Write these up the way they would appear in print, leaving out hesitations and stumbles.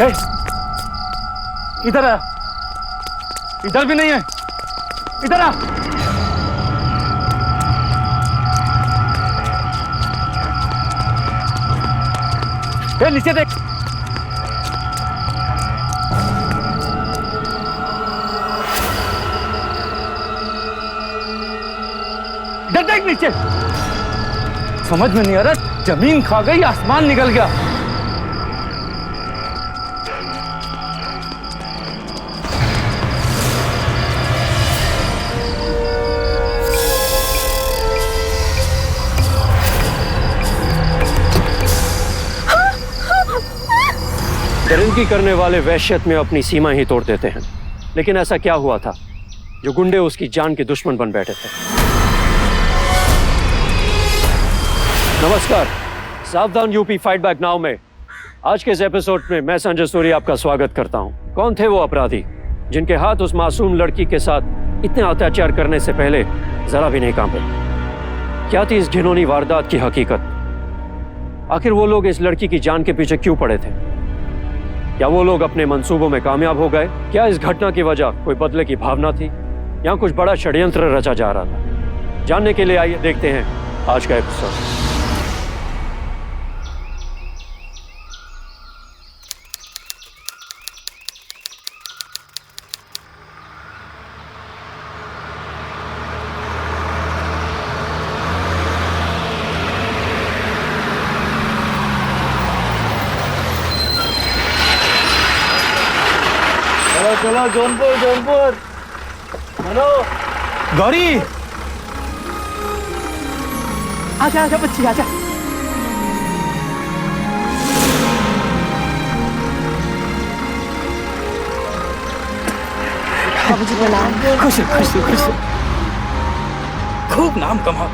ए, इधर आ, इधर भी नहीं है, इधर आ। ए, नीचे देख। इधर देख नीचे। समझ में नहीं आ रहा, जमीन खा गई, आसमान निकल गया। दरिंदगी करने वाले वहशत में अपनी सीमा ही तोड़ देते हैं, लेकिन ऐसा क्या हुआ था जो गुंडे उसकी जान के दुश्मन बन बैठे थे? नमस्कार, सावधान यूपी फाइट बैक नाउ में आज के इस एपिसोड में मैं संजय सूर्य आपका स्वागत करता हूं। कौन थे वो अपराधी जिनके हाथ उस मासूम लड़की के साथ इतने अत्याचार करने से पहले जरा भी नहीं कांपे? क्या थी इस घिनौनी वारदात की हकीकत? आखिर वो लोग इस लड़की की जान के पीछे क्यों पड़े थे? क्या वो लोग अपने मंसूबों में कामयाब हो गए? क्या इस घटना की वजह कोई बदले की भावना थी या कुछ बड़ा षड्यंत्र रचा जा रहा था? जानने के लिए आइए देखते हैं आज का एपिसोड। चलो जौनपुर, जौनपुर। हेलो गौरी, आजा आजा बच्ची, आजा। बाबूजी प्रणाम। खुश खुश खुश, खूब नाम कमाओ।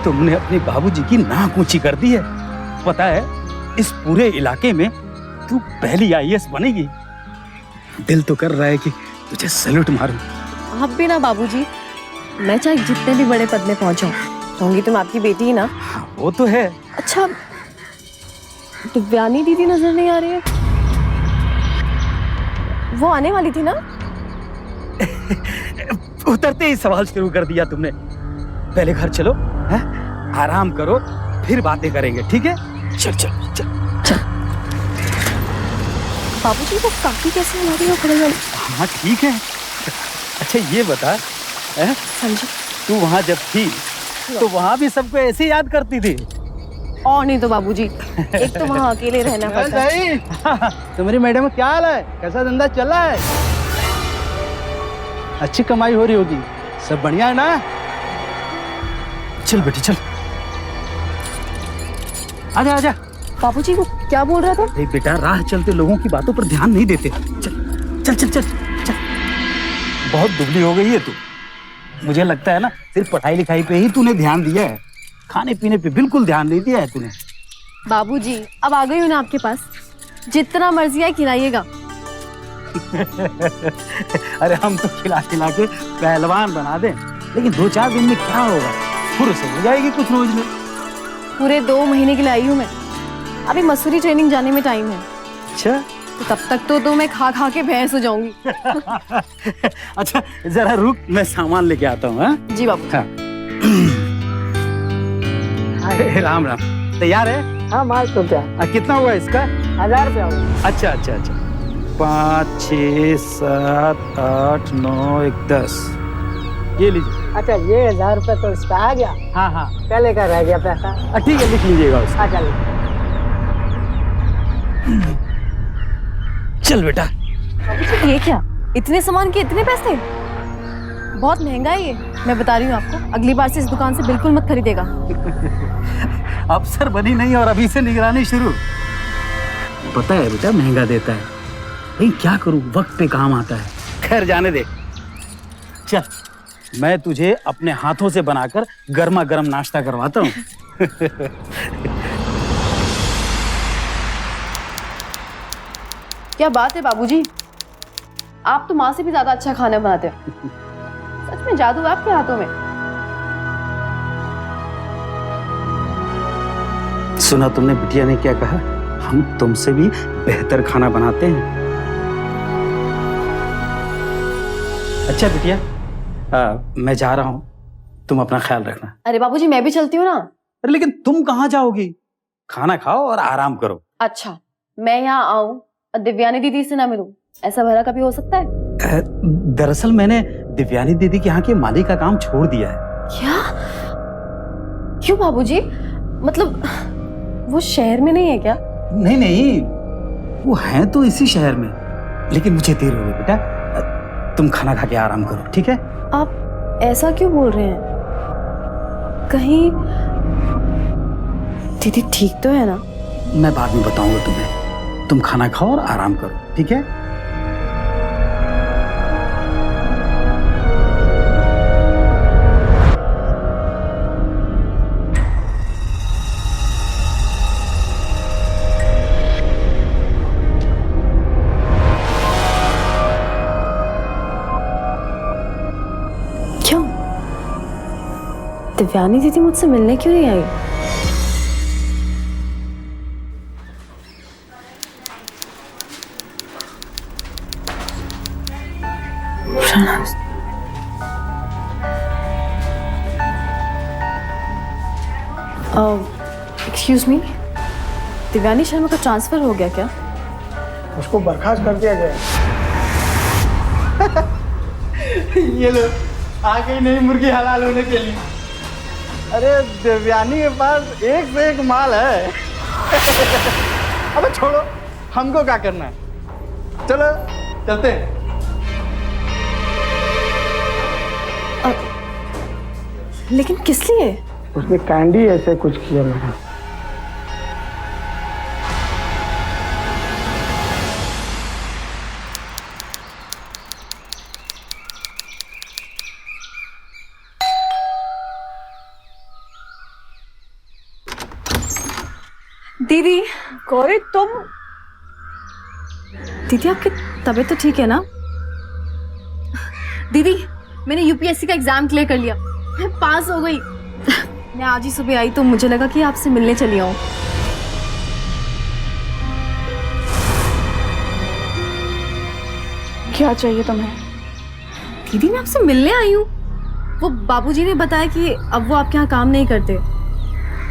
तुमने अपने बाबूजी की नाक ऊंची कर दी है। पता है, इस पूरे इलाके में तू पहली आईएएस बनेगी। दिल तो कर रहा है कि तुझे सैल्यूट मारूं। आप भी ना बाबूजी, मैं चाहे जितने भी बड़े पद में पहुंचाऊं, कहूंगी तुम आपकी बेटी ही ना। हाँ, वो तो है। अच्छा, दिव्यानी दीदी नजर नहीं आ रही है? वो आने वाली थी ना? उतरते ही सवाल शुरू कर दिया तुमने। पहले घर चलो, हैं? आराम करो, फिर बातें करेंगे, ठीक है? चल चल चल चल। बाबूजी वो काकी कैसे हमारी हो खड़े वाली? हाँ ठीक है। अच्छा ये बता, समझी, तू वहाँ जब थी तो वहाँ भी सबको ऐसे याद करती थी? और नहीं तो बाबूजी, एक तो वहाँ अकेले रहना पड़ता है। तुम्हारी मैडम क्या हाल है? कैसा धंधा चल रहा है? अच्छी कमाई हो रही होगी, सब बढ़िया है ना? चल बेटी चल, आजा आजा। बाबूजी वो क्या बोल रहा था? अरे बेटा, राह चलते लोगों की बातों पर ध्यान नहीं देते। चल चल चल चल चल। बहुत दुबली हो गई है तू। मुझे लगता है ना, सिर्फ पढ़ाई लिखाई पे ही तूने ध्यान दिया है, खाने पीने पे बिल्कुल ध्यान नहीं दिया है तूने। बाबूजी अब आ गई हूँ ना आपके पास, जितना मर्जी है खिलाइएगा। अरे हम तो खिला खिला के पहलवान बना दें, लेकिन 2-4 दिन में क्या होगा? फुर्सत हो जाएगी कुछ रोज में। पूरे 2 महीने के लिए आई हूँ मैं। अभी मसूरी ट्रेनिंग जाने में टाइम है। अच्छा तो तब तक तो मैं खा खा के भैंस हो जाऊंगी। अच्छा जरा रुक, मैं सामान लेके आता हूँ। हाँ जी बाबू। हाँ। राम राम। तैयार है? हाँ माल तो क्या? कितना हुआ इसका? 1000 रुपया होगा। अच्छा अच्छा अच्छा, 5, 6, 7, 8, 9, 1, 10। ये लीजिए। अच्छा ये 1000 रुपया तो इसका आ गया। हाँ हाँ पहले का रह गया पैसा। ठीक है, लिख लीजिएगा उसका। अच्छा लिख। चल बेटा। ये क्या, इतने सामान के इतने पैसे? बहुत महंगा है ये। मैं बता रही हूँ आपको, अगली बार से इस दुकान से बिल्कुल मत खरीदेगा। अफसर बनी नहीं और अभी से निगरानी शुरू। पता है बेटा, महंगा देता है, लेकिन क्या करूं, वक्त पे काम आता है। खैर जाने दे। चल मैं तुझे अपने हाथों से बनाकर गर्मा गर्म नाश्ता करवाता हूँ। क्या बात है बाबूजी, आप तो माँ से भी ज्यादा अच्छा खाना बनाते हो। सच में जादू है आपके हाथों में। सुना तुमने बिटिया ने क्या कहा? हम तुमसे भी बेहतर खाना बनाते हैं। अच्छा बिटिया, मैं जा रहा हूँ, तुम अपना ख्याल रखना। अरे बाबूजी मैं भी चलती हूँ ना। अरे लेकिन तुम कहाँ जाओगी? खाना खाओ और आराम करो। अच्छा, मैं यहाँ आऊँ और दिव्यानी दीदी से ना मिलूं, ऐसा भला कभी हो सकता है? दरअसल मैंने दिव्यानी दीदी के यहाँ के माली का काम छोड़ दिया है। क्या? क्यों बाबूजी? मतलब वो शहर में नहीं है क्या? नहीं नहीं, वो हैं तो इसी शहर में, लेकिन मुझे देर हो गई बेटा, तुम खाना खा के आराम करो, ठीक है? आप ऐसा क्यों बोल रहे हैं? कहीं दीदी ठीक तो है ना? मैं बाद में बताऊंगा तुम्हें, तुम खाना खाओ और आराम करो, ठीक है? क्यों? दिव्यानी दीदी मुझसे मिलने क्यों नहीं आई? एक्सक्यूज मी, दिव्यानी शर्मा का ट्रांसफर हो गया क्या? उसको बर्खास्त कर दिया गया। ये लो, आ गई नई मुर्गी हलाल होने के लिए। अरे दिव्यानी के पास एक से एक माल है। अबे छोड़ो, हमको क्या करना है, चलो चलते हैं। लेकिन किस लिए? उसने कैंडी ऐसे कुछ किया मैंने। दीदी, गौरी तुम? दीदी आपकी तबीयत तो ठीक है ना? दीदी मैंने यूपीएससी का एग्जाम क्लियर कर लिया, मैं पास हो गई। मैं आज ही सुबह आई तो मुझे लगा कि आपसे मिलने चली आऊं। क्या चाहिए तुम्हें? दीदी मैं आपसे मिलने आई हूँ। वो बाबूजी ने बताया कि अब वो आपके यहाँ काम नहीं करते,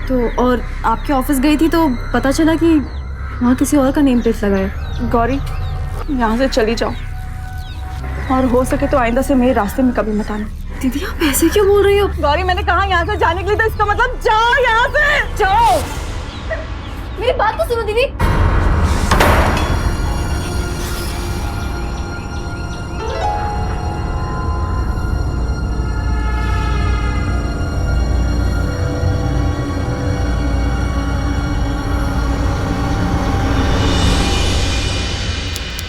तो और आपके ऑफिस गई थी तो पता चला कि वहाँ किसी और का नेम प्लेट लगा है। गौरी यहाँ से चली जाओ, और हो सके तो आइंदा से मेरे रास्ते में कभी मत आना। दीदी आप ऐसे क्यों बोल रही हो? गौरी मैंने कहा यहाँ से जाने के लिए, तो इसका मतलब जाओ यहाँ से, जाओ। मेरी बात तो सुनो दीदी।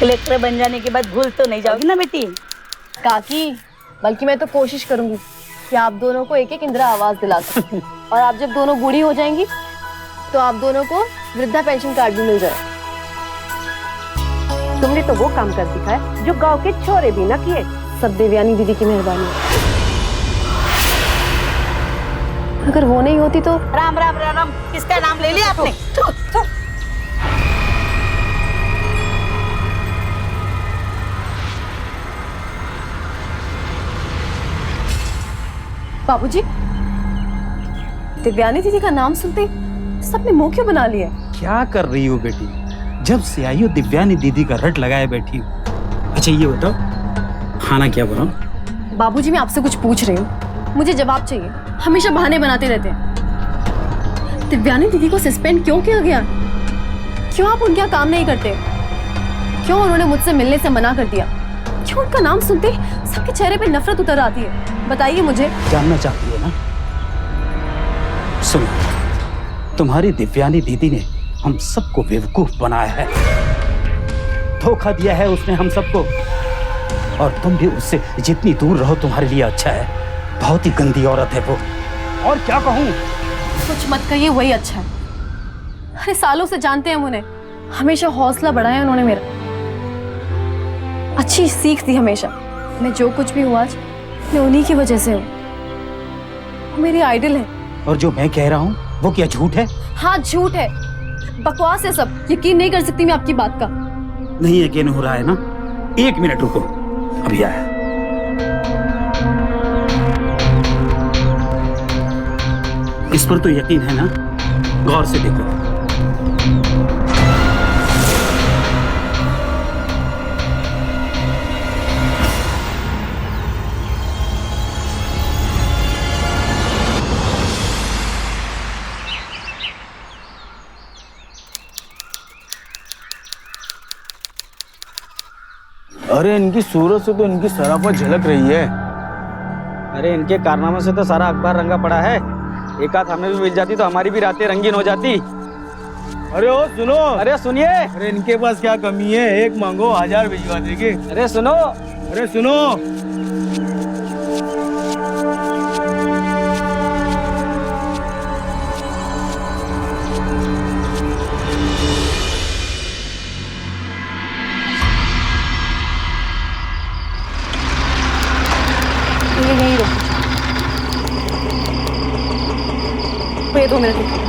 कलेक्टर बन जाने के बाद भूल तो नहीं जाओगी ना बेटी? काकी, बल्कि मैं तो कोशिश करूंगी कि आप दोनों को एक एक इंदिरा आवास दिला सकूं। और आप जब दोनों बूढ़ी हो जाएंगी तो आप दोनों को वृद्धा पेंशन कार्ड भी मिल जाए। तुमने तो वो काम कर दिखाया जो गांव के छोरे भी ना किए। सब देवयानी दीदी की मेहरबानी। अगर वो नहीं होती तो। राम राम राम राम, किसका नाम ले लिया आपने? बाबूजी, दिव्यानी दीदी का नाम सुनते सबने मुंह क्यों बना लिया? क्या कर रही हो बेटी? जब से आई हो दिव्यानी दीदी का रट लगाए बैठी हो। अच्छा ये बताओ, खाना क्या बनाऊं? बाबूजी मैं आपसे कुछ पूछ रही हूँ, मुझे जवाब चाहिए। हमेशा बहाने बनाते रहते हैं। दिव्यानी दीदी को सस्पेंड क्यों किया गया? क्यों आप उनके यहाँ काम नहीं करते? क्यों उन्होंने मुझसे मिलने से मना कर दिया? क्यों उनका नाम सुनते सबके चेहरे पे नफरत उतर आती है? बताइए मुझे। जानना चाहती है ना? सुनो, तुम्हारी दिव्यानी दीदी ने हम सबको बेवकूफ बनाया है, धोखा दिया है उसने हम सबको, और तुम भी उससे जितनी दूर रहो तुम्हारे लिए अच्छा है। बहुत ही गंदी औरत है वो, और क्या कहूँ? कुछ मत कहिए, वही अच्छा है। अरे सालों से जानते हैं उन्हें, हमेशा हौसला बढ़ाया उन्होंने मेरा, अच्छी सीख दी हमेशा। मैं जो कुछ भी हूँ आज, मैं उन्हीं की वजह से हूँ। वो मेरी आइडल है। और जो मैं कह रहा हूँ वो क्या झूठ है? हाँ झूठ है। बकवास है सब, यकीन नहीं कर सकती मैं आपकी बात का। नहीं यकीन हो रहा है ना? 1 मिनट रुको, अभी आया। इस पर तो यकीन है ना? गौर से देखो। अरे इनकी सूरत से तो इनकी शराफत झलक रही है। अरे इनके कारनामे से तो सारा अखबार रंगा पड़ा है। एक आध हमें भी मिल जाती तो हमारी भी रातें रंगीन हो जाती। अरे ओ सुनो, अरे सुनिए। अरे इनके पास क्या कमी है? 1 मांगो 1000 भिजवा देंगे। अरे सुनो, अरे सुनो, ये यहीं रुको। ये 2 मिनट रुको।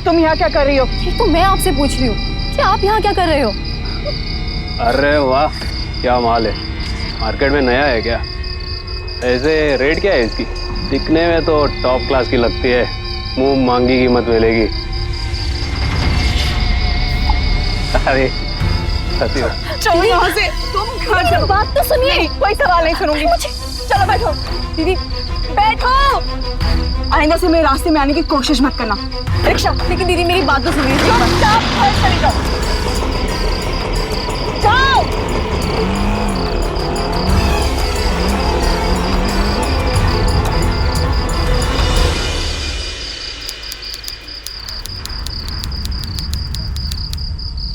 तुम यहाँ क्या कर रही हो? ये तो मैं आपसे पूछ रही हूँ कि आप यहाँ क्या कर रहे हो? अरे वाह, क्या माल है। मार्केट में नया है क्या? ऐसे रेट क्या है इसकी? दिखने में तो टॉप क्लास की लगती है, मुंह मांगी कीमत मिलेगी। अरे चलो यहाँ से, तुम घर चलो। बात तो सुनिए। कोई सवाल नहीं सुनूंगी। चलो बैठो। दीदी बैठो। आइंदा से मेरे रास्ते में आने की कोशिश मत करना। रिक्शा। लेकिन दीदी मेरी बात तो सुनिए। चुपचाप घर चली जाओ। जाओ।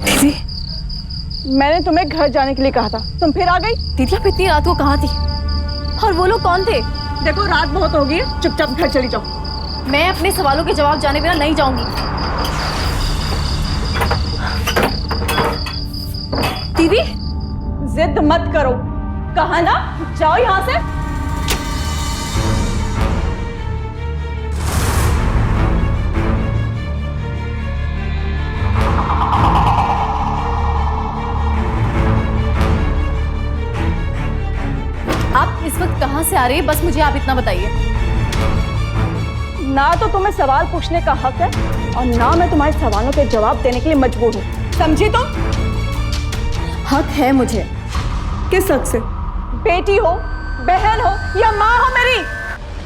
दीदी, मैंने तुम्हें घर जाने के लिए कहा था, तुम फिर आ गई। दीदी आप इतनी रात को कहाँ थी? और वो लोग कौन थे? देखो रात बहुत हो गई है, चुपचाप घर चली जाओ। मैं अपने सवालों के जवाब जाने बिना नहीं जाऊंगी। दीदी जिद मत करो, कहा ना, जाओ यहाँ से। आप इस वक्त कहाँ से आ रही है, बस मुझे आप इतना बताइए। ना तो तुम्हें सवाल पूछने का हक है और ना मैं तुम्हारे सवालों के जवाब देने के लिए मजबूर हूँ, समझी तुम? हक है मुझे। किस हक से? बेटी हो, बहन हो या माँ हो मेरी?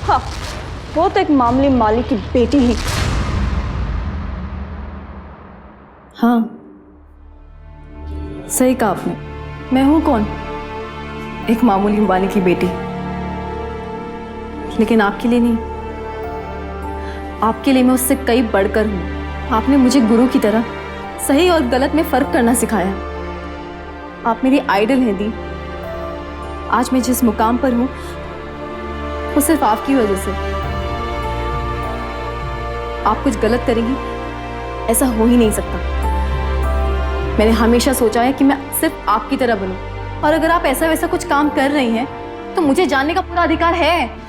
हाँ, वो तो एक मामूली माली की बेटी ही। हाँ सही कहा आपने। मैं हूँ कौन? एक मामूली माली की बेटी। लेकिन आपके लिए नहीं, आपके लिए मैं उससे कई बढ़कर हूँ। आपने मुझे गुरु की तरह सही और गलत में फर्क करना सिखाया। आप मेरी आइडल हैं दी। आज मैं जिस मुकाम पर हूँ वो सिर्फ आपकी वजह से। आप कुछ गलत करेंगी ऐसा हो ही नहीं सकता। मैंने हमेशा सोचा है कि मैं सिर्फ आपकी तरह बनूं, और अगर आप ऐसा वैसा कुछ काम कर रही हैं तो मुझे जानने का पूरा अधिकार है।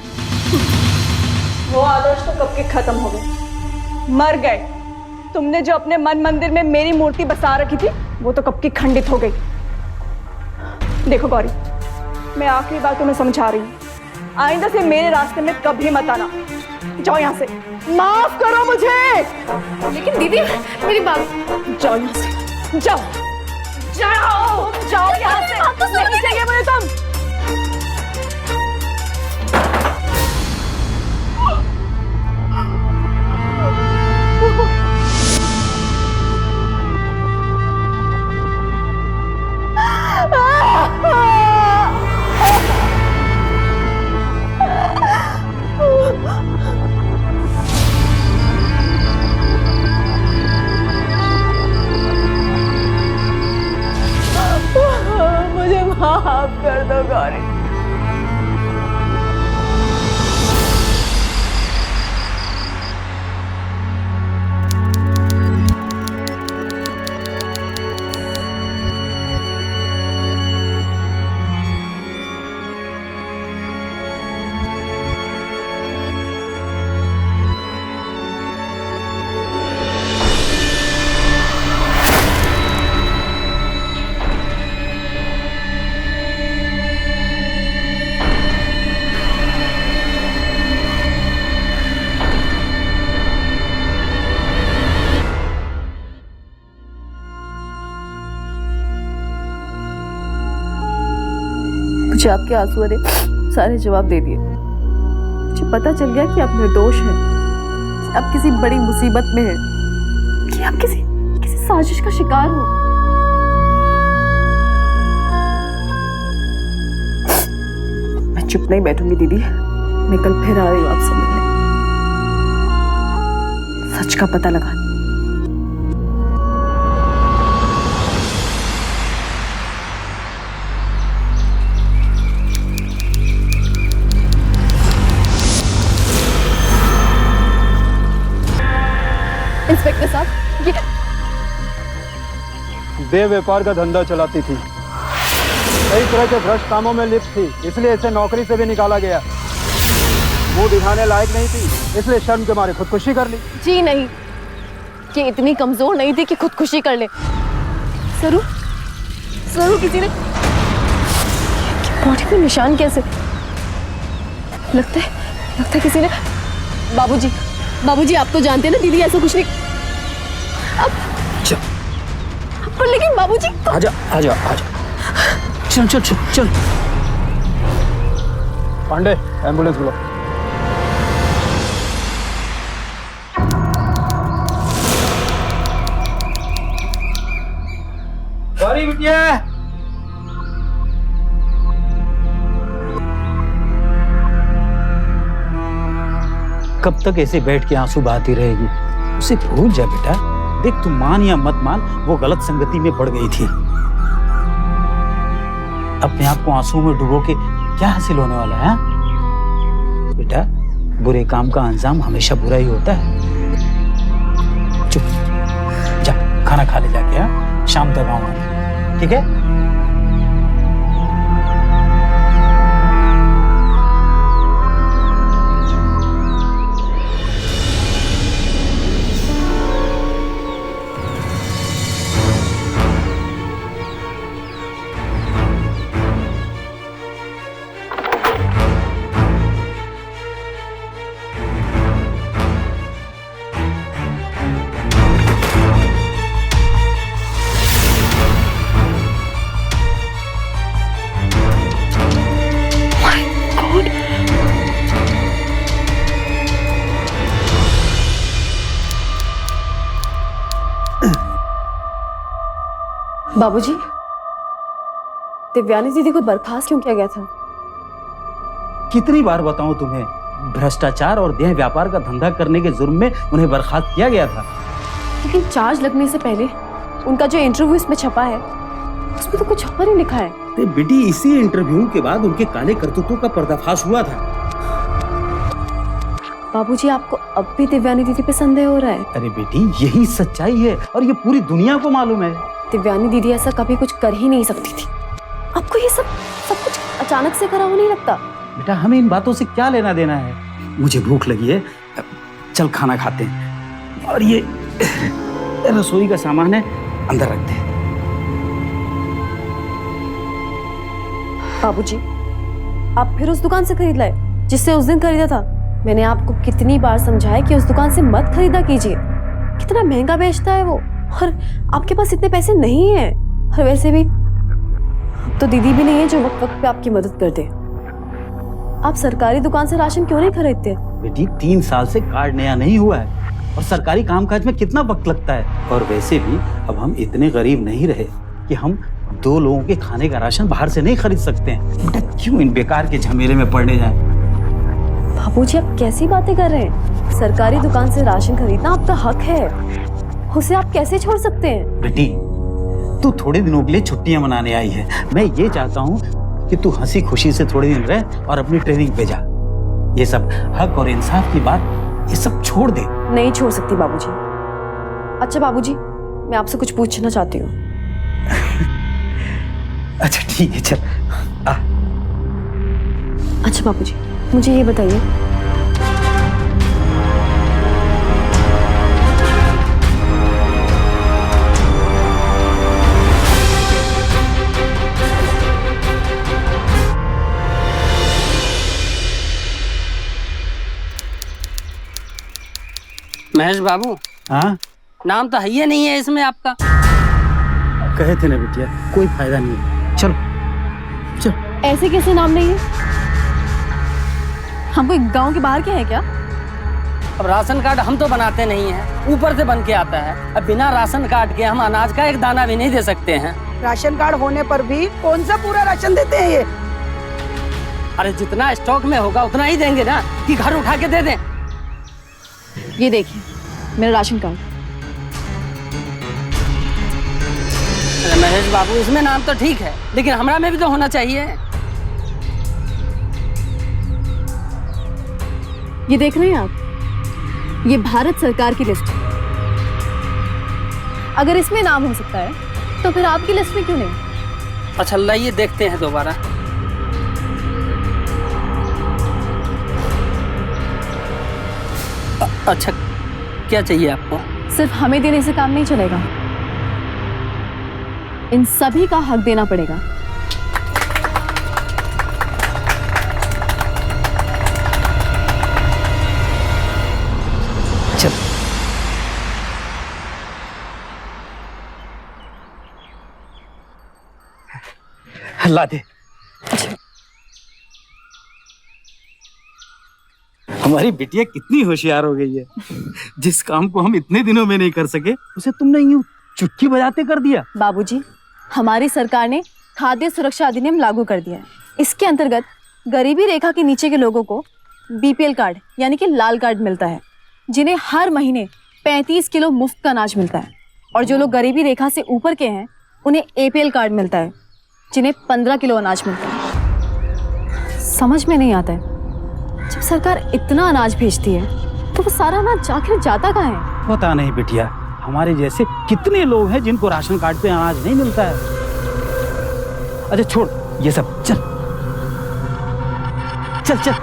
वो आदर्श तो कब के खत्म हो गए, मर गए। तुमने जो अपने मन मंदिर में मेरी मूर्ति बसा रखी थी वो तो कब की खंडित हो गई। देखो गौरी, मैं आखिरी बार तुम्हें समझा रही हूँ, आइंदा से मेरे रास्ते में कभी मत आना। जाओ यहाँ से, माफ करो मुझे। लेकिन दीदी मेरी बात, जाओ यहाँ से, जाओ जाओ जाओ यहाँ से। नहीं चाहिए मुझे तुम। माफ कर दो गौरी। मुझे आपके आंसुओं ने सारे जवाब दे दिए। मुझे पता चल गया कि आप निर्दोष हैं, आप किसी बड़ी मुसीबत में हैं, कि आप किसी किसी साजिश का शिकार हो। मैं चुप नहीं बैठूंगी दीदी, मैं कल फिर आ रही हूँ आपसे मिलने, सच का पता लगा। इंस्पेक्टर साहब, ये देह व्यापार का धंधा चलाती थी, कई तरह के भ्रष्ट कामों में लिप्त थी, इसलिए इसे नौकरी से भी निकाला गया। मुंह दिखाने लायक नहीं थी, इसलिए शर्म के मारे खुदकुशी कर ली। जी नहीं, ये इतनी कमजोर नहीं थी कि खुदकुशी कर ले। सरू, सरू किसी ने बॉडी पे निशान कैसे? लगता है किसी ने। बाबूजी, बाबूजी आप तो जानते हैं ना दीदी ऐसा कुछ नहीं। अब चल, पर लेकिन बाबूजी आजा आजा आजा, चल चल चल चल। पांडे, एम्बुलेंस बुलाओ। गौरी बिटिया, कब तक ऐसे बैठ के आंसू बहाती रहेगी? उसे भूल जा बेटा। देख, तू मान या मत मान, वो गलत संगति में पड़ गई थी। अपने आप को आंसू में डुबो के क्या हासिल होने वाला है? बेटा, बुरे काम का अंजाम हमेशा बुरा ही होता है। चुप, जा खाना खा ले जाके। हाँ, शाम तक आऊंगा, ठीक है? बाबूजी, दिव्यानी दीदी को बर्खास्त क्यों किया गया था? कितनी बार बताऊं तुम्हें, भ्रष्टाचार और देह व्यापार का धंधा करने के जुर्म में उन्हें बर्खास्त किया गया था। लेकिन चार्ज लगने से पहले उनका जो इंटरव्यू इसमें छपा है उसमें तो कुछ और ही लिखा है। तो बेटी, इसी इंटरव्यू के बाद उनके काले करतूतों का पर्दाफाश हुआ था। बाबूजी, आपको अब भी दिव्यानी दीदी पे संदेह हो रहा है? अरे बेटी, यही सच्चाई है और ये पूरी दुनिया को मालूम है। दिव्यानी दीदी ऐसा कभी कुछ कर ही नहीं सकती थी। आपको ये सब कुछ अचानक से करा हो नहीं लगता? बेटा, हमें इन बातों से क्या लेना देना है? मुझे भूख लगी है, चल खाना खाते हैं। और ये रसोई का सामान है, अंदर रख दे। बाबूजी, आप फिर उस दुकान से खरीद लाए जिससे उस दिन खरीदा था? मैंने आपको कितनी बार समझाया कि उस दुकान से मत खरीदा कीजिए, कितना महंगा बेचता है वो, और आपके पास इतने पैसे नहीं हैं। और वैसे भी तो दीदी भी नहीं है जो वक्त वक्त पे आपकी मदद कर दे। आप सरकारी दुकान से राशन क्यों नहीं खरीदते? बेटी, 3 साल से कार्ड नया नहीं हुआ है और सरकारी कामकाज में कितना वक्त लगता है। और वैसे भी अब हम इतने गरीब नहीं रहे कि हम 2 लोगों के खाने का राशन बाहर से नहीं खरीद सकते हैं। बेटा, क्यों इन बेकार के झमेले में पड़ने जाएं? बाबूजी, आप कैसी बातें कर रहे हैं? सरकारी दुकान से राशन खरीदना आपका हक है, उसे आप कैसे छोड़ सकते हैं? बेटी, तू थोड़े दिनों के लिए छुट्टियां मनाने आई है। मैं ये चाहता हूँ कि तू हंसी खुशी से थोड़े दिन रह और अपनी ट्रेनिंग पे जा। ये सब हक और इंसाफ की बात, ये सब छोड़ दे। नहीं छोड़ सकती बाबूजी। अच्छा बाबूजी, मैं आपसे कुछ पूछना चाहती हूँ। अच्छा ठीक है, चल आ। अच्छा बाबूजी, मुझे ये बताइए, महेश बाबू, हाँ नाम तो है ही नहीं है इसमें आपका। कहे थे ना बिटिया, कोई फायदा नहीं है। चलो चल। ऐसे कैसे नाम नहीं है? हम कोई गांव के बाहर के हैं क्या? अब राशन कार्ड हम तो बनाते नहीं हैं, ऊपर से बन के आता है। अब बिना राशन कार्ड के हम अनाज का एक दाना भी नहीं दे सकते हैं। राशन कार्ड होने पर भी कौन सा पूरा राशन देते हैं ये? अरे जितना स्टॉक में होगा उतना ही देंगे ना, कि घर उठा के दे दें। ये देखिए मेरा राशन कार्ड। अरे महेश बाबू, इसमें नाम तो ठीक है, लेकिन हमरा में भी तो होना चाहिए। ये देख रहे हैं आप, ये भारत सरकार की लिस्ट है। अगर इसमें नाम हो सकता है तो फिर आपकी लिस्ट में क्यों नहीं? अच्छा लाइए देखते हैं दोबारा। अच्छा क्या चाहिए आपको? सिर्फ हमें देने से काम नहीं चलेगा, इन सभी का हक देना पड़ेगा। चल। ला दे। हमारी बिटिया कितनी होशियार हो गई है। जिस काम को हम इतने दिनों में नहीं कर सके, उसे तुमने यूं चुटकी बजाते कर दिया। बाबूजी, हमारी सरकार ने खाद्य सुरक्षा अधिनियम लागू कर दिया है। इसके अंतर्गत गरीबी रेखा के नीचे के लोगों को बीपीएल कार्ड यानी कि लाल कार्ड मिलता है, जिन्हें हर महीने 35 किलो मुफ्त का अनाज मिलता है। और जो लोग गरीबी रेखा से ऊपर के हैं उन्हें एपीएल कार्ड मिलता है, जिन्हें 15 किलो अनाज मिलता है। समझ में नहीं आता है, जब सरकार इतना अनाज भेजती है तो वो सारा अनाज आखिर जाता कहाँ है? पता नहीं बिटिया, हमारे जैसे कितने लोग हैं जिनको राशन कार्ड पे अनाज नहीं मिलता है। अच्छा छोड़ ये सब, चल चल चल।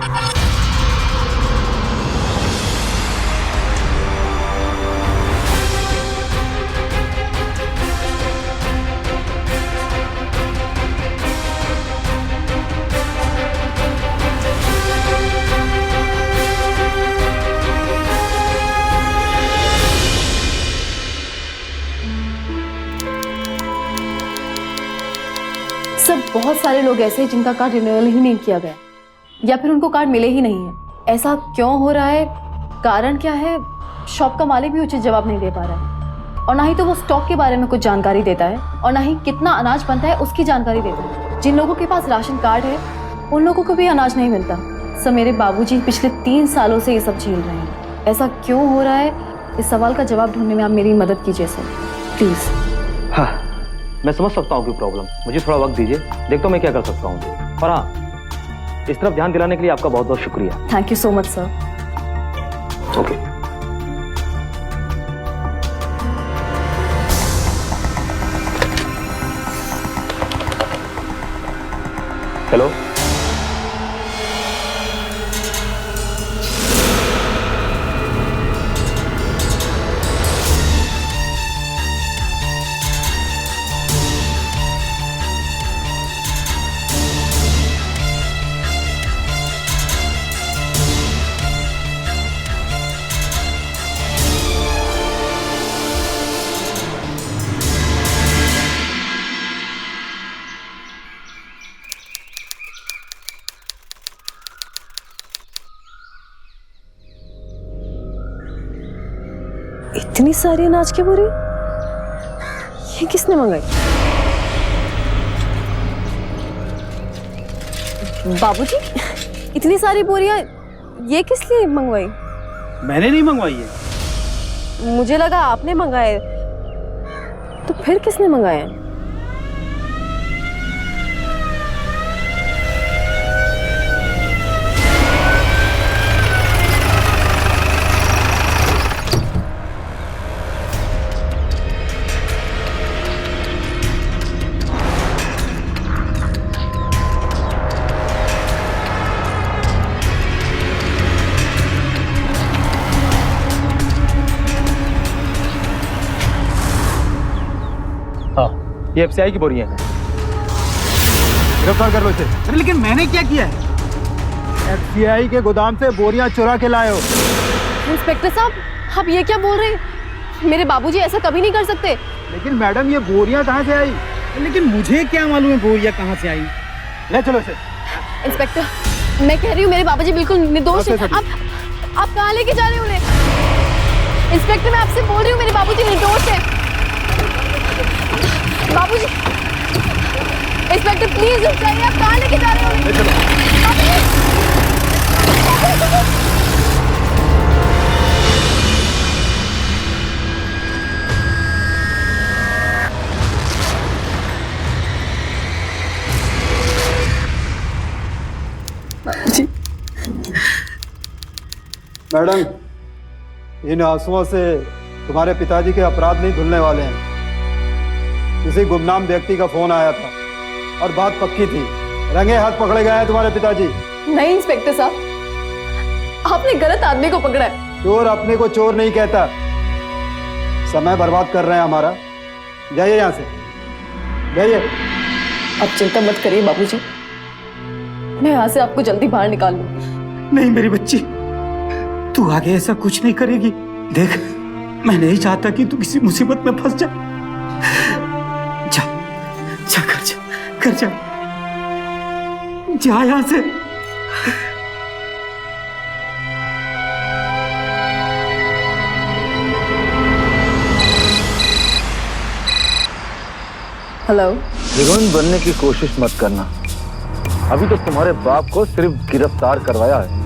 सब बहुत सारे लोग ऐसे हैं जिनका कार्ड रिन्यूअल ही नहीं किया गया, या फिर उनको कार्ड मिले ही नहीं है। ऐसा क्यों हो रहा है, कारण क्या है? शॉप का मालिक भी उचित जवाब नहीं दे पा रहा है, और ना ही तो वो स्टॉक के बारे में कुछ जानकारी देता है, और ना ही कितना अनाज बनता है उसकी जानकारी देता है। जिन लोगों के पास राशन कार्ड है उन लोगों को भी अनाज नहीं मिलता। सर, मेरे बाबूजी पिछले 3 सालों से ये सब झेल रहे हैं। ऐसा क्यों हो रहा है? इस सवाल का जवाब ढूंढने में आप मेरी मदद कीजिए सर, प्लीज। हाँ, मैं समझ सकता हूँ आपकी प्रॉब्लम। मुझे थोड़ा वक्त दीजिए, देखता हूँ मैं क्या कर सकता हूँ। और हाँ, इस तरफ ध्यान दिलाने के लिए आपका बहुत बहुत शुक्रिया। Thank you so much sir. Okay. Hello, इतनी सारी अनाज की बोरी ये किसने मंगाई? बाबूजी, इतनी सारी बोरियां ये किस लिए मंगवाई? मैंने नहीं मंगवाई है। मुझे लगा आपने मंगाए, तो फिर किसने मंगाए? ये एफसीआई की बोरियां हैं। गिरफ्तार कर लो इसे। अरे लेकिन मैंने क्या किया है? एफसीआई के गोदाम से बोरियां चुरा के लाए हो। इंस्पेक्टर साहब, आप ये क्या बोल रहे हैं? मेरे बाबूजी ऐसा कभी नहीं कर सकते। लेकिन मैडम ये बोरियां कहाँ से आई? लेकिन मुझे क्या मालूम है बोरिया कहाँ से आई? ले चलो इसे। इंस्पेक्टर, मैं कह रही हूँ मेरे बाबूजी बिल्कुल निर्दोष हैं। आप कहाँ लेके जा रहे हो उन्हें? इंस्पेक्टर, मैं आपसे बोल रही हूँ मेरे बाबूजी निर्दोष हैं। बाबूजी, इंस्पेक्टर प्लीज रुक जाइए। आप कहाँ लेके जा रहे हो उन्हें? मैडम, इन आंसुओं से तुम्हारे पिताजी के अपराध नहीं धुलने वाले हैं। किसी गुमनाम व्यक्ति का फोन आया था और बात पक्की थी। रंगे हाथ पकड़े गए हैं तुम्हारे पिताजी। नहीं इंस्पेक्टर साहब, आपने गलत आदमी को पकड़ा है। चोर अपने को चोर नहीं कहता। समय बर्बाद कर रहे हैं हमारा। जाइए यहाँ से, जाइए। आप चिंता मत करिए बाबूजी, मैं यहाँ से आपको जल्दी बाहर निकाल लूंगी। नहीं मेरी बच्ची, तू आगे ऐसा कुछ नहीं करेगी। देख, मैं नहीं चाहता कि तू किसी मुसीबत में फंस जा। जा, जा घर जा, घर जा, जा यहाँ से। हेलो। हीरोइन बनने की कोशिश मत करना। अभी तो तुम्हारे बाप को सिर्फ गिरफ्तार करवाया है।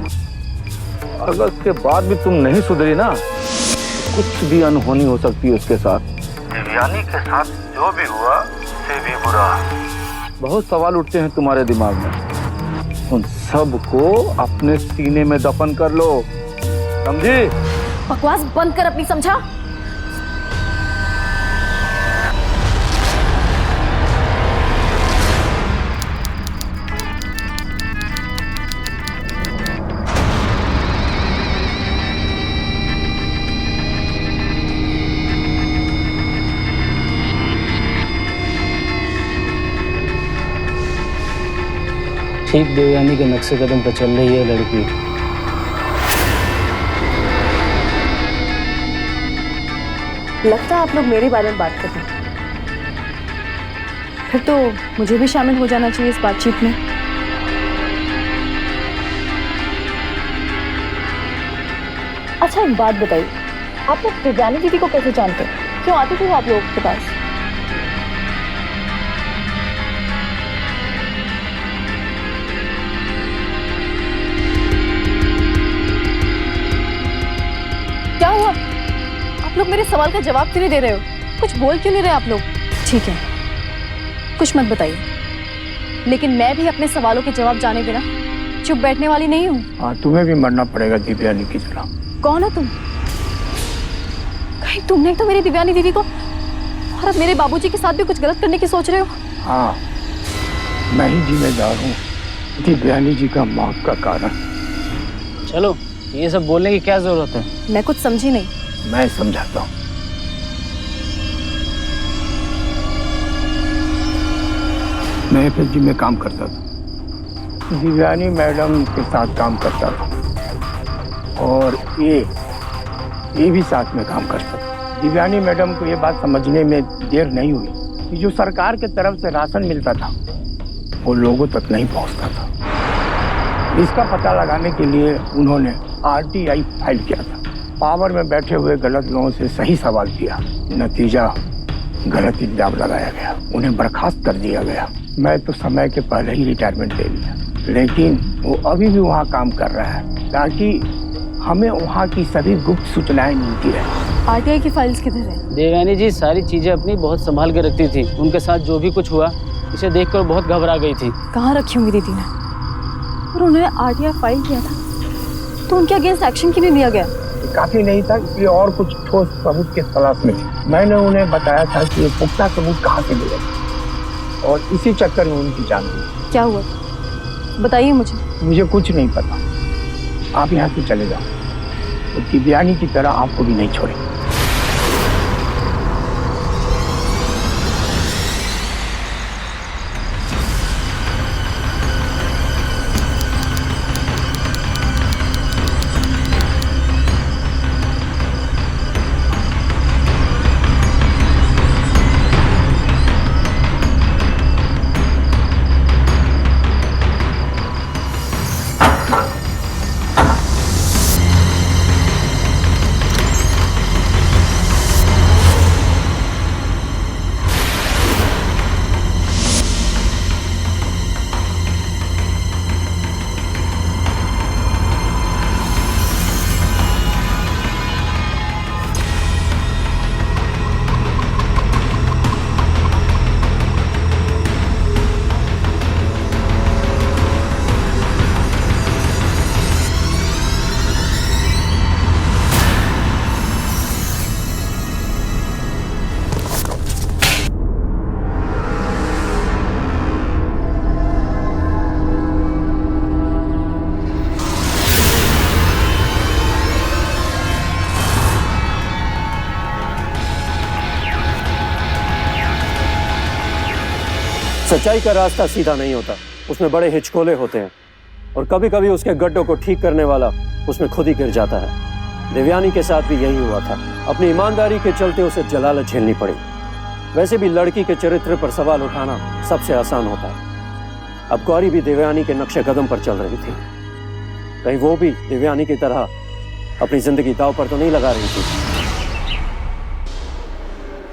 अगर उसके बाद भी तुम नहीं सुधरी ना, तो कुछ भी अनहोनी हो सकती है उसके साथ। दिव्यानी के साथ जो भी हुआ उससे भी बुरा। बहुत सवाल उठते हैं तुम्हारे दिमाग में, उन सब को अपने सीने में दफन कर लो, समझी? बकवास बंद कर अपनी, समझा? ठीक देवयानी के नक्शे कदम पर चल रही है लड़की। लगता है आप लोग मेरे बारे में बात कर रहे हैं। फिर तो मुझे भी शामिल हो जाना चाहिए इस बातचीत में। अच्छा एक बात बताइए, आप लोग दिव्यानी दीदी को कैसे जानते हैं? क्यों आते थे वो आप लोगों के पास? क्या हुआ? आप लोग मेरे सवाल का जवाब क्यों नहीं दे रहे हो? कुछ बोल क्यों नहीं रहे आप लोग? ठीक है, कुछ मत बताइए, लेकिन मैं भी अपने सवालों के जवाब जाने बिना चुप बैठने वाली नहीं हूँ। हाँ, तुम्हें भी मरना पड़ेगा दिव्यानी की तरह। कौन हो तुम? कहीं तुमने तो मेरी दिव्यानी दीदी को और अब मेरे बाबूजी के साथ भी कुछ गलत करने की सोच रहे हो? हाँ, मैं ही जिम्मेदार हूँ दिव्यानी जी का मौत का कारण। चलो, ये सब बोलने की क्या जरूरत है? मैं कुछ समझी नहीं। मैं समझाता हूँ। मैं एफएसजी में काम करता था, दिव्यानी मैडम के साथ काम करता था और ये भी साथ में काम करता था। दिव्यानी मैडम को ये बात समझने में देर नहीं हुई कि जो सरकार की तरफ से राशन मिलता था वो लोगों तक नहीं पहुंचता था। इसका पता लगाने के लिए उन्होंने आरटीआई फाइल किया था। पावर में बैठे हुए गलत लोगों से सही सवाल किया, नतीजा गलत इल्जाम लगाया गया, उन्हें बर्खास्त कर दिया गया। मैं तो समय के पहले ही रिटायरमेंट ले लिया, लेकिन वो अभी भी वहाँ काम कर रहा है ताकि हमें वहाँ की सभी गुप्त सूचनाएं मिलती रहे। आरटीआई की फाइल्स किधर है? देवयानी जी सारी चीजें अपनी बहुत संभाल के रखती थी। उनके साथ जो भी कुछ हुआ इसे देखकर बहुत घबरा गई थी। कहाँ रखी होंगी दीदी ने? और उन्होंने आरटीआई फाइल किया था तो उनके अगेंस्ट एक्शन क्यों नहीं लिया गया? काफी नहीं था, इसलिए और कुछ ठोस सबूत के तलाश में थी। मैंने उन्हें बताया था कि ये पुख्ता सबूत कहाँ से मिलेगा और इसी चक्कर में उनकी जान गई। क्या हुआ बताइए मुझे। मुझे कुछ नहीं पता, आप यहाँ से चले जाओ, तो दिव्यानी की तरह आपको भी नहीं छोड़ेंगे। सच्चाई का रास्ता सीधा नहीं होता, उसमें बड़े हिचकोले होते हैं और कभी कभी उसके गड्ढों को ठीक करने वाला उसमें खुद ही गिर जाता है। देवयानी के साथ भी यही हुआ था। अपनी ईमानदारी के चलते उसे जलालत झेलनी पड़ी। वैसे भी लड़की के चरित्र पर सवाल उठाना सबसे आसान होता है। अब गौरी भी देवयानी के नक्शे कदम पर चल रही थी। कहीं वो भी देवयानी की तरह अपनी जिंदगी दांव पर तो नहीं लगा रही थी।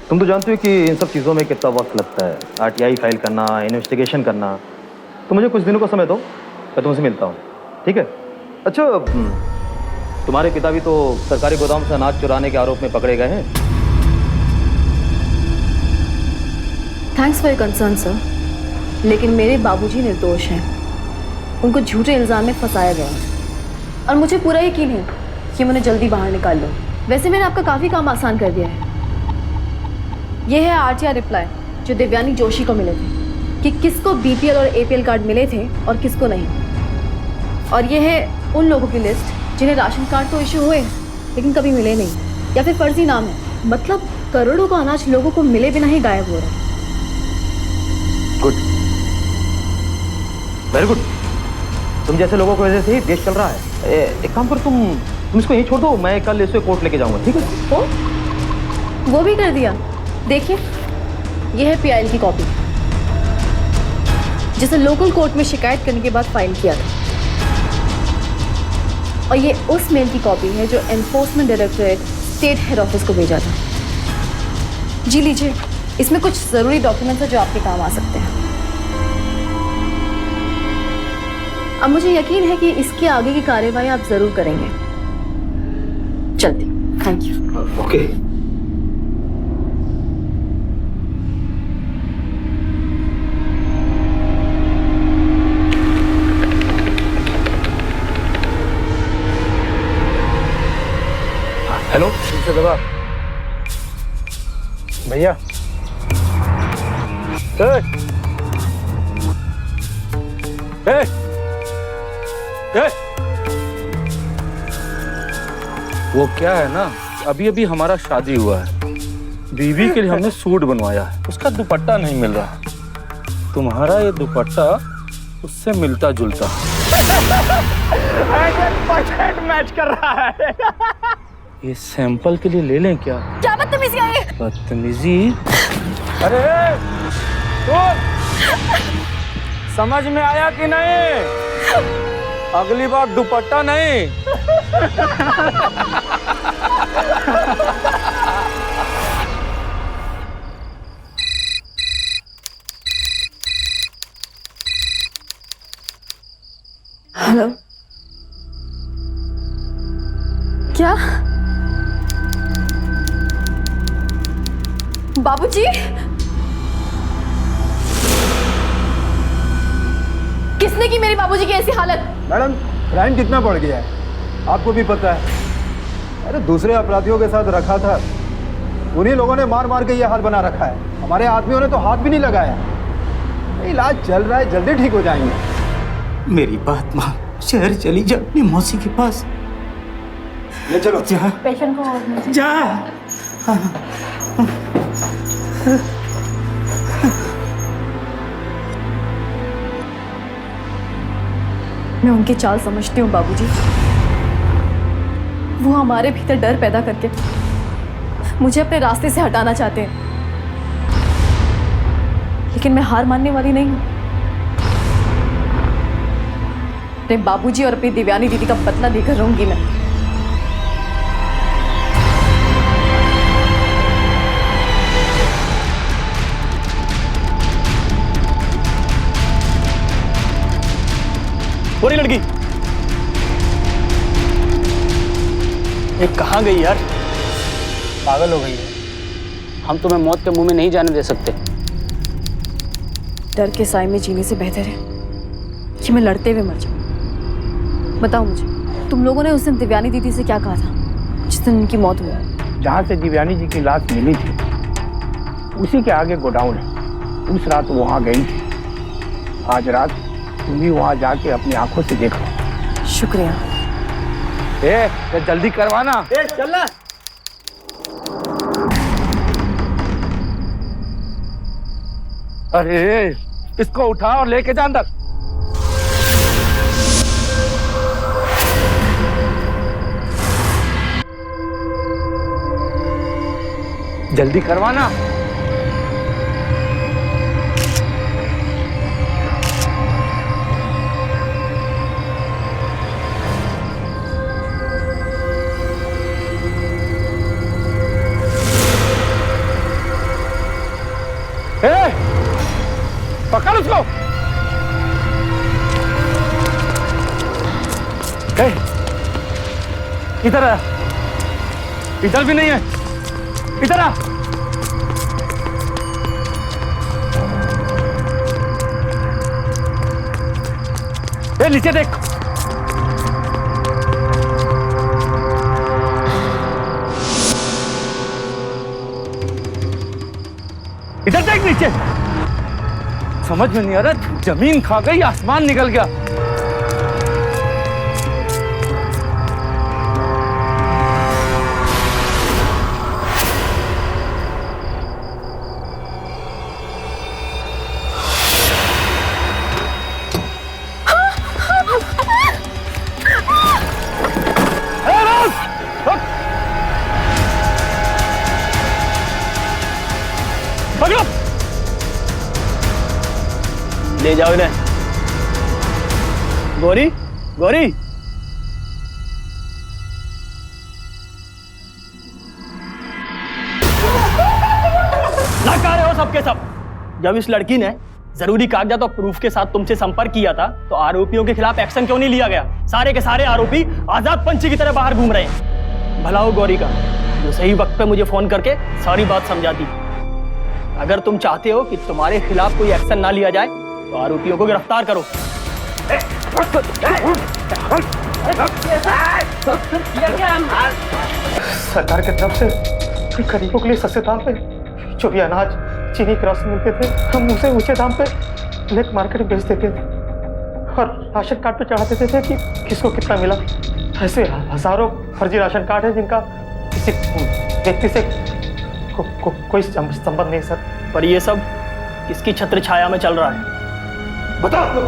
तुम तो जानते हो कि इन सब चीज़ों में कितना वक्त लगता है, आरटीआई फाइल करना, इन्वेस्टिगेशन करना। तो मुझे कुछ दिनों का समय दो, मैं तुमसे मिलता हूँ, ठीक है? अच्छा, तुम्हारे पिता भी तो सरकारी गोदाम से अनाज चुराने के आरोप में पकड़े गए हैं। Thanks for your concern sir, लेकिन मेरे बाबूजी निर्दोष हैं। उनको झूठे इल्जाम में फंसाया गया है और मुझे पूरा यकीन है कि मैं उन्हें जल्दी बाहर निकाल लूँ। वैसे मैंने आपका काफ़ी काम आसान कर दिया है। यह है आरटीआई रिप्लाई जो देवयानी जोशी को मिले थे कि किसको बीपीएल और एपीएल कार्ड मिले थे और किसको नहीं। और यह है उन लोगों की लिस्ट जिन्हें राशन कार्ड तो इशू हुए लेकिन कभी मिले नहीं या फिर फर्जी नाम है। मतलब करोड़ों का अनाज लोगों को मिले बिना ही गायब हो रहा है। Good, very good. तुम जैसे लोगों की वजह से ही देश चल रहा है। एक काम करो, तुम इसको यहीं छोड़ दो, मैं कल इसको कोर्ट लेके जाऊंगा, ठीक है? वो भी कर दिया। देखिए, यह है पीआईएल की कॉपी जिसे लोकल कोर्ट में शिकायत करने के बाद फाइल किया था, और ये उस मेल की कॉपी है जो enforcement directorate state head office को भेजा था। जी लीजिए, इसमें कुछ जरूरी डॉक्यूमेंट्स हैं जो आपके काम आ सकते हैं। अब मुझे यकीन है कि इसके आगे की कार्यवाही आप जरूर करेंगे। चलती, थैंक यू। ओके। हेलो, तुमसे दबा भैया। वो क्या है ना, अभी अभी हमारा शादी हुआ है, बीवी के लिए हमने सूट बनवाया है, उसका दुपट्टा नहीं मिल रहा। तुम्हारा ये दुपट्टा उससे मिलता जुलता। मैच कर रहा है। ये सैंपल के लिए ले लें क्या? क्या बदतमीजी है? बदतमीजी? अरे समझ में आया कि नहीं? अगली बार दुपट्टा नहीं। हेलो, क्या बाबूजी? किसने की मेरी बाबूजी की ऐसी हालत? मैडम, क्राइम कितना बढ़ गया है आपको भी पता है। अरे दूसरे अपराधियों के साथ रखा था, उन्हीं लोगों ने मार मार के ये हाल बना रखा है। हमारे आदमियों ने तो हाथ भी नहीं लगाया। इलाज चल रहा है, जल्दी ठीक हो जाएंगे। मेरी बात मान, शहर चली जा अपनी मौसी के पास। ले चलो। जा पेशेंट को जा। मैं उनकी चाल समझती हूँ बाबूजी। वो हमारे भीतर डर पैदा करके मुझे अपने रास्ते से हटाना चाहते हैं, लेकिन मैं हार मानने वाली नहीं हूँ। अपने बाबूजी और अपनी दिव्यानी दीदी का बदला लेकर रहूंगी मैं। पूरी लड़की ये कहाँ गई यार? पागल हो गई है। हम तुम्हें मौत के मुंह में नहीं जाने दे सकते। डर के साए में जीने से बेहतर है कि मैं लड़ते हुए मर जाऊं। बताओ मुझे, तुम लोगों ने उस दिन दिव्यानी दीदी से क्या कहा था जिस दिन उनकी मौत हुई? जहाँ से दिव्यानी जी की लाश मिली थी उसी के आगे गोडाउन है। उस रात वहाँ गई थी। आज रात तुम भी वहाँ जाके अपनी आंखों से देखो। शुक्रिया। तो जल्दी करवाना। चलना। अरे इसको उठा और लेके जा अंदर। जल्दी करवाना। पकड़ उसको। इधर आ। इधर भी नहीं है, इधर आ। नीचे देख। इधर देख नीचे। समझ में नहीं आ रहा, जमीन खा गई आसमान निकल गया। ले जाओ इन्हें। गौरी, गौरी। लगा रहे हो सबके सब। जब इस लड़की ने जरूरी कागजात और प्रूफ के साथ तुमसे संपर्क किया था तो आरोपियों के खिलाफ एक्शन क्यों नहीं लिया गया? सारे के सारे आरोपी आजाद पंछी की तरह बाहर घूम रहे हैं। भला हो गौरी का, जो सही वक्त पे मुझे फोन करके सारी बात समझाती। अगर तुम चाहते हो कि तुम्हारे खिलाफ कोई एक्शन ना लिया जाए तो आरोपियों को गिरफ्तार करो। सरकार की तरफ से गरीबों के लिए सस्ते दाम पे जो भी अनाज, चीनी के राशन मिलते थे, हम उसे ऊंचे दाम पे ब्लैक मार्केट में बेच देते थे और राशन कार्ड पे चढ़ा देते थे कि किसको कितना मिला। ऐसे हजारों फर्जी राशन कार्ड है जिनका किसी व्यक्ति से कोई संबंध नहीं सर। पर ये सब किसकी छत्र छाया में चल रहा है? बताओ।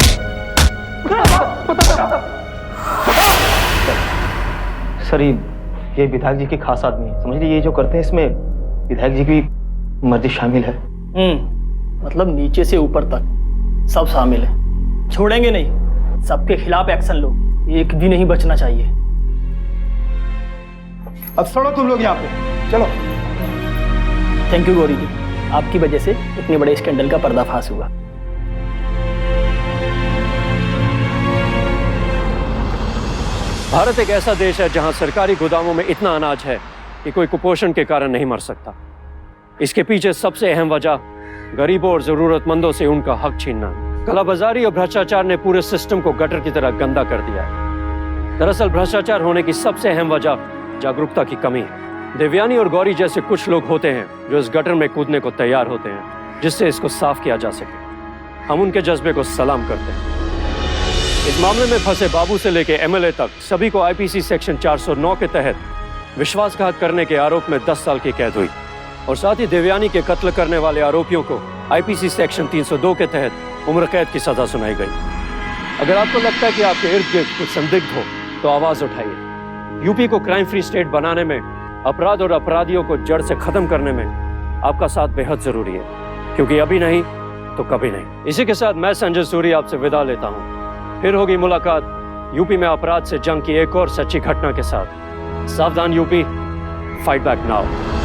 सर ये विधायक जी के खास आदमी है, समझ लीजिए। ये जो करते हैं इसमें विधायक जी की मर्जी शामिल है। मतलब नीचे से ऊपर तक सब शामिल है। छोड़ेंगे नहीं, सबके खिलाफ एक्शन लो, एक भी नहीं बचना चाहिए। अब छोड़ो तुम लोग यहाँ पे, चलो। थैंक यू गौरी जी, आपकी वजह से इतने बड़े स्कैंडल का पर्दाफाश हुआ। भारत एक ऐसा देश है जहां सरकारी गोदामों में इतना अनाज है कि कोई कुपोषण के कारण नहीं मर सकता। इसके पीछे सबसे अहम वजह गरीबों और जरूरतमंदों से उनका हक छीनना है। कालाबाजारी और भ्रष्टाचार ने पूरे सिस्टम को गटर की तरह गंदा कर दिया है। दरअसल भ्रष्टाचार होने की सबसे अहम वजह जागरूकता की कमी है। देवयानी और गौरी जैसे कुछ लोग होते हैं जो इस गटर में कूदने को तैयार होते हैं जिससे इसको साफ किया जा सके। हम उनके जज्बे को सलाम करते हैं। इस मामले में फंसे बाबू से लेकर एमएलए तक सभी को आईपीसी सेक्शन 409 के तहत विश्वासघात करने के आरोप में 10 साल की कैद हुई और साथ ही देवयानी के कत्ल करने वाले आरोपियों को आईपीसी सेक्शन 302 के तहत उम्र कैद की सजा सुनाई गई। अगर आपको लगता है कि आपके इर्द गिर्द कुछ संदिग्ध हो तो आवाज उठाइए। यूपी को क्राइम फ्री स्टेट बनाने में, अपराध और अपराधियों को जड़ से खत्म करने में आपका साथ बेहद जरूरी है, क्योंकि अभी नहीं तो कभी नहीं। इसी के साथ मैं संजय सूरी आपसे विदा लेता हूँ। फिर होगी मुलाकात यूपी में अपराध से जंग की एक और सच्ची घटना के साथ। सावधान यूपी, फाइट बैक नाउ।